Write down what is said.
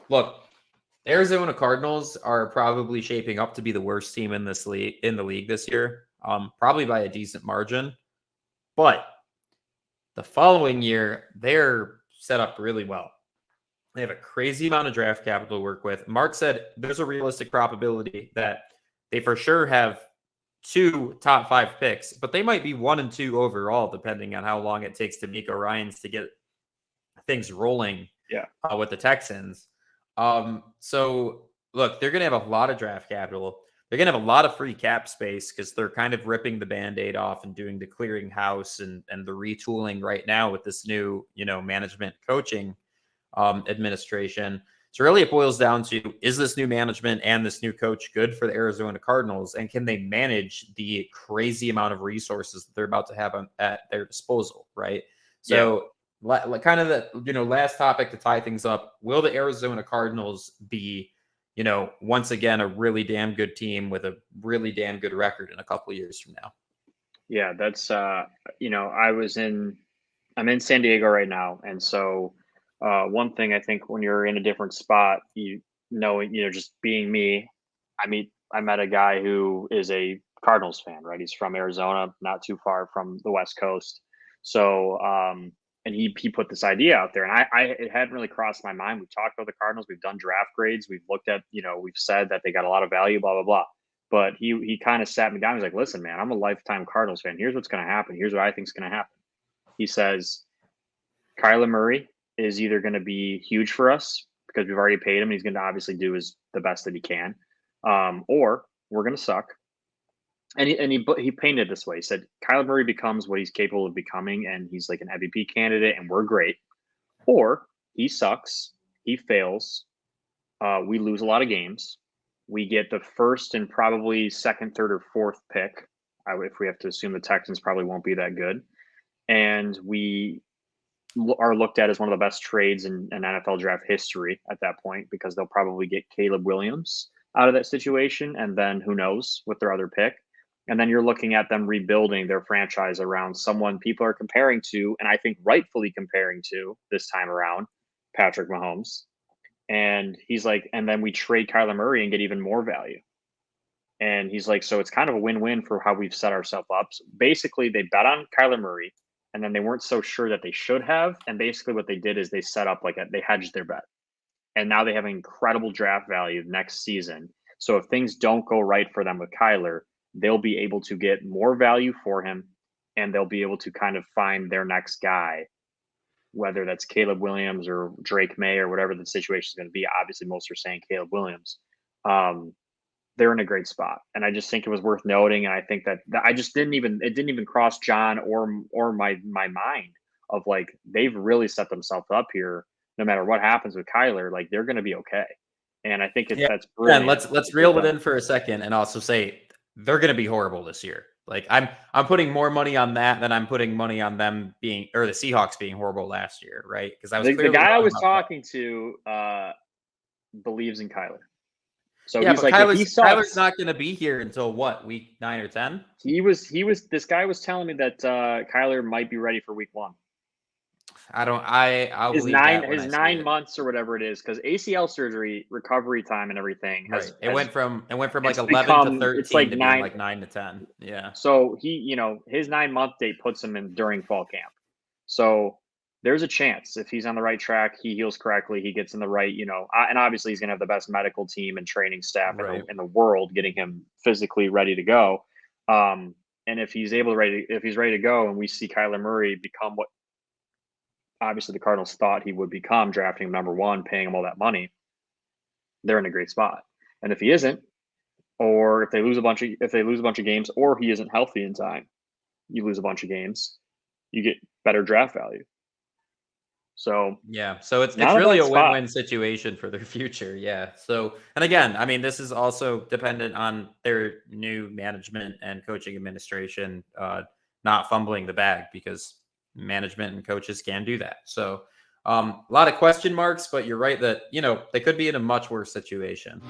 look, Arizona Cardinals are probably shaping up to be the worst team in the league this year, probably by a decent margin. But the following year, they're set up really well. They have a crazy amount of draft capital to work with. Mark said there's a realistic probability that they for sure have 2 top 5 picks, but they might be 1 and 2 overall, depending on how long it takes to Miko Ryans to get things rolling with the Texans. So look, they're going to have a lot of draft capital. They're going to have a lot of free cap space because they're kind of ripping the Band-Aid off and doing the clearinghouse and the retooling right now with this new, management coaching administration. So really it boils down to, is this new management and this new coach good for the Arizona Cardinals? And can they manage the crazy amount of resources that they're about to have at their disposal, right? So kind of the, last topic to tie things up, will the Arizona Cardinals be, once again, a really damn good team with a really damn good record in a couple of years from now? Yeah, that's, I'm in San Diego right now. And so one thing I think when you're in a different spot, just being me, I met a guy who is a Cardinals fan, right? He's from Arizona, not too far from the West Coast. So, and he put this idea out there, and it hadn't really crossed my mind. We've talked about the Cardinals, we've done draft grades, we've looked at, we've said that they got a lot of value, blah blah blah. But he kind of sat me down. He's like, "Listen, man, I'm a lifetime Cardinals fan. Here's what's going to happen. Here's what I think is going to happen." He says, "Kyler Murray is either going to be huge for us because we've already paid him, and he's going to obviously do the best that he can, or we're going to suck." And he painted it this way. He said, "Kyler Murray becomes what he's capable of becoming, and he's like an MVP candidate, and we're great. Or he sucks, he fails, we lose a lot of games, we get the first and probably second, third, or fourth pick. If we have to assume the Texans probably won't be that good, and we are looked at as one of the best trades in NFL draft history at that point because they'll probably get Caleb Williams out of that situation, and then who knows with their other pick." And then you're looking at them rebuilding their franchise around someone people are comparing to, and I think rightfully comparing to this time around, Patrick Mahomes. And he's like, and then we trade Kyler Murray and get even more value. And he's like, so it's kind of a win-win for how we've set ourselves up. So basically, they bet on Kyler Murray, and then they weren't so sure that they should have. And basically what they did is they set up they hedged their bet. And now they have incredible draft value next season. So if things don't go right for them with Kyler, they'll be able to get more value for him, and they'll be able to kind of find their next guy, whether that's Caleb Williams or Drake May or whatever the situation is going to be. Obviously, most are saying Caleb Williams. They're in a great spot, and I just think it was worth noting. And I think that it didn't even cross John or my mind of like, they've really set themselves up here. No matter what happens with Kyler, like, they're going to be okay. And I think that's brilliant. And let's reel it in for a second and also say they're going to be horrible this year. Like, I'm putting more money on that than I'm putting money on them the Seahawks being horrible last year, right? Because I was the guy I was talking to believes in Kyler. So yeah, he's but like, Kyler's not going to be here until what, week 9 or 10? This guy was telling me that Kyler might be ready for week 1. I'll his believe 9 months or whatever it is, because ACL surgery recovery time and everything it went from like 11 to 13 to being like 9 to 10. Yeah. So he, his 9-month date puts him in during fall camp. So there's a chance if he's on the right track, he heals correctly, he gets in the right, and obviously he's going to have the best medical team and training staff in the world, getting him physically ready to go. And if he's ready to go, and we see Kyler Murray become what obviously the Cardinals thought he would become, drafting him number 1, paying him all that money, they're in a great spot. And if he isn't, or if they lose a bunch of games, or he isn't healthy in time, you lose a bunch of games, you get better draft value. So yeah, so it's really a win-win situation for their future. Yeah. So, and again, I mean, this is also dependent on their new management and coaching administration not fumbling the bag, because management and coaches can do that. So a lot of question marks, but you're right that, they could be in a much worse situation.